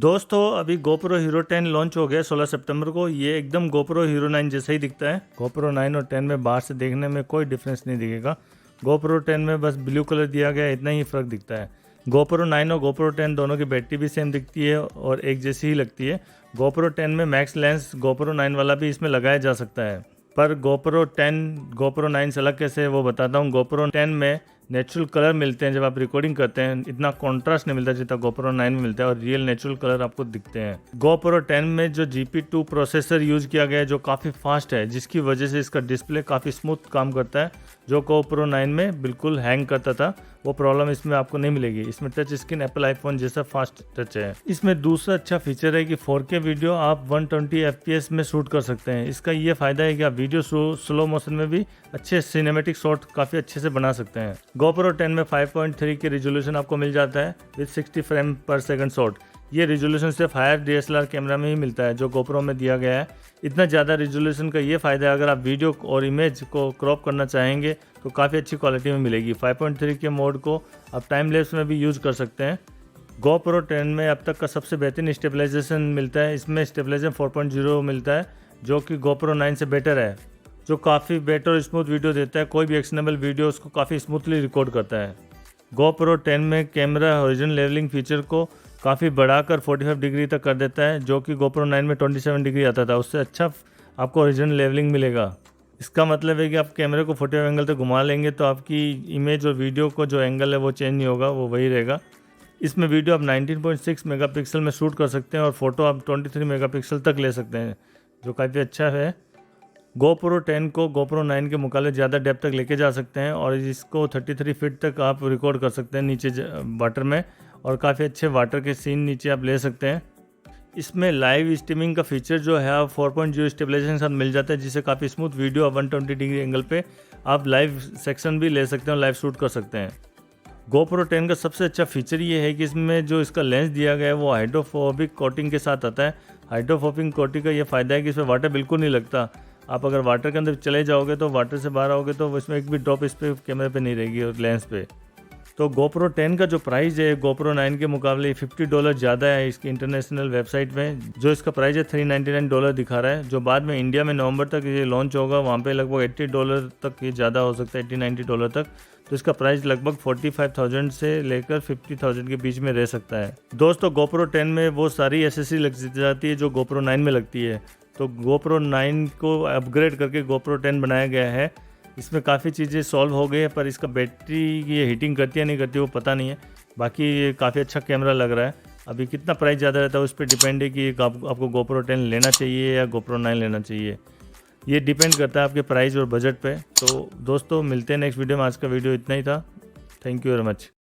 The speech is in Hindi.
दोस्तों अभी GoPro Hero 10 लॉन्च हो गया 16 सितंबर को। ये एकदम GoPro Hero 9 जैसा ही दिखता है। GoPro 9 और 10 में बाहर से देखने में कोई डिफरेंस नहीं दिखेगा। GoPro 10 में बस ब्लू कलर दिया गया है, इतना ही फ़र्क दिखता है। GoPro 9 और GoPro 10 दोनों की बैटरी भी सेम दिखती है और एक जैसी ही लगती है। GoPro 10 में मैक्स लेंस GoPro 9 वाला भी इसमें लगाया जा सकता है, पर GoPro 10 GoPro 9 से अलग कैसे है वो बताता हूँ। GoPro 10 में नेचुरल कलर मिलते हैं जब आप रिकॉर्डिंग करते हैं, इतना कॉन्ट्रास्ट नहीं मिलता जितना GoPro 9 में मिलता है और रियल नेचुरल कलर आपको दिखते हैं। GoPro 10 में जो GP2 प्रोसेसर यूज़ किया गया है जो काफ़ी फास्ट है, जिसकी वजह से इसका डिस्प्ले काफ़ी स्मूथ काम करता है। जो GoPro 9 में बिल्कुल हैंग करता था वो प्रॉब्लम इसमें आपको नहीं मिलेगी। इसमें टच स्क्रीन एप्पल आईफोन जैसा फास्ट टच है। इसमें दूसरा अच्छा फीचर है कि 4K वीडियो आप 120 FPS में शूट कर सकते हैं। इसका ये फ़ायदा है कि आप वीडियो स्लो मोशन में भी अच्छे सिनेमैटिक शॉट काफ़ी अच्छे से बना सकते हैं। GoPro 10 में 5.3 के रिजोल्यूशन आपको मिल जाता है विद 60 फ्रेम पर सेकंड शॉट। ये रिजोल्यूशन सिर्फ हायर DSLR कैमरा में ही मिलता है जो GoPro में दिया गया है। इतना ज़्यादा रिजोल्यूशन का ये फ़ायदा है, अगर आप वीडियो और इमेज को क्रॉप करना चाहेंगे तो काफ़ी अच्छी क्वालिटी में मिलेगी। 5.3 के मोड को आप टाइम लैप्स में भी यूज़ कर सकते हैं। GoPro 10 में अब तक का सबसे बेहतरीन स्टेबलाइजेशन मिलता है। इसमें स्टेबलाइजेशन 4.0 मिलता है जो कि GoPro 9 से बेटर है, जो काफ़ी बेटर और स्मूथ वीडियो देता है। कोई भी एक्शनेबल वीडियो उसको काफ़ी स्मूथली रिकॉर्ड करता है। GoPro 10 में कैमरा हॉरिजॉन्टल लेवलिंग फीचर को काफ़ी बढ़ाकर 45 डिग्री तक कर देता है, जो कि GoPro 9 में 27 डिग्री आता था। उससे अच्छा आपको हॉरिजॉन्टल लेवलिंग मिलेगा। इसका मतलब है कि आप कैमरे को 45 एंगल तक घुमा लेंगे तो आपकी इमेज और वीडियो को जो एंगल है वो चेंज नहीं होगा, वो वही रहेगा। इसमें वीडियो आप 19.6 मेगापिक्सल में शूट कर सकते हैं और फोटो आप 23 मेगापिक्सल तक ले सकते हैं, जो काफ़ी अच्छा है। GoPro 10 को GoPro 9 के मुकाबले ज़्यादा डेप्थ तक लेके जा सकते हैं और इसको 33 फीट तक आप रिकॉर्ड कर सकते हैं नीचे वाटर में, और काफ़ी अच्छे वाटर के सीन नीचे आप ले सकते हैं। इसमें लाइव स्ट्रीमिंग का फीचर जो है आप 4.0 स्टेबलाइजेशन के साथ मिल जाता है, जिससे काफ़ी स्मूथ वीडियो 120 डिग्री एंगल पे आप लाइव सेक्शन भी ले सकते हैं और लाइव शूट कर सकते हैं। GoPro 10 का सबसे अच्छा फीचर ये है कि इसमें जो इसका लेंस दिया गया है वो हाइड्रोफोबिक कोटिंग के साथ आता है। हाइड्रोफोबिक कोटिंग का ये फ़ायदा है कि इसमें वाटर बिल्कुल नहीं लगता। आप अगर वाटर के अंदर चले जाओगे तो वाटर से बाहर आओगे तो इसमें एक भी ड्रॉप इस पे कैमरे पे नहीं रहेगी और लेंस पे। तो GoPro 10 का जो प्राइस है GoPro 9 के मुकाबले $50 ज़्यादा है इसकी इंटरनेशनल वेबसाइट में। जो इसका प्राइस है $399 दिखा रहा है। जो बाद में इंडिया में नवंबर तक ये लॉन्च होगा वहाँ पे लगभग $80 तक ये ज़्यादा हो सकता है, $80-90 तक। तो इसका प्राइस लगभग 45,000 से लेकर 50,000 के बीच में रह सकता है। दोस्तों GoPro 10 में वो सारी एसेसरी लग जाती है जो GoPro 9 में लगती है। तो GoPro 9 को अपग्रेड करके GoPro 10 बनाया गया है। इसमें काफ़ी चीज़ें सॉल्व हो गई है, पर इसका बैटरी ये हीटिंग करती है नहीं करती वो पता नहीं है। बाकी ये काफ़ी अच्छा कैमरा लग रहा है। अभी कितना प्राइस ज़्यादा रहता है उस पर डिपेंड है कि आपको GoPro 10 लेना चाहिए या GoPro 9 लेना चाहिए। ये डिपेंड करता है आपके प्राइस और बजट पे। तो दोस्तों मिलते हैं नेक्स्ट वीडियो में। आज का वीडियो इतना ही था। Thank you very much.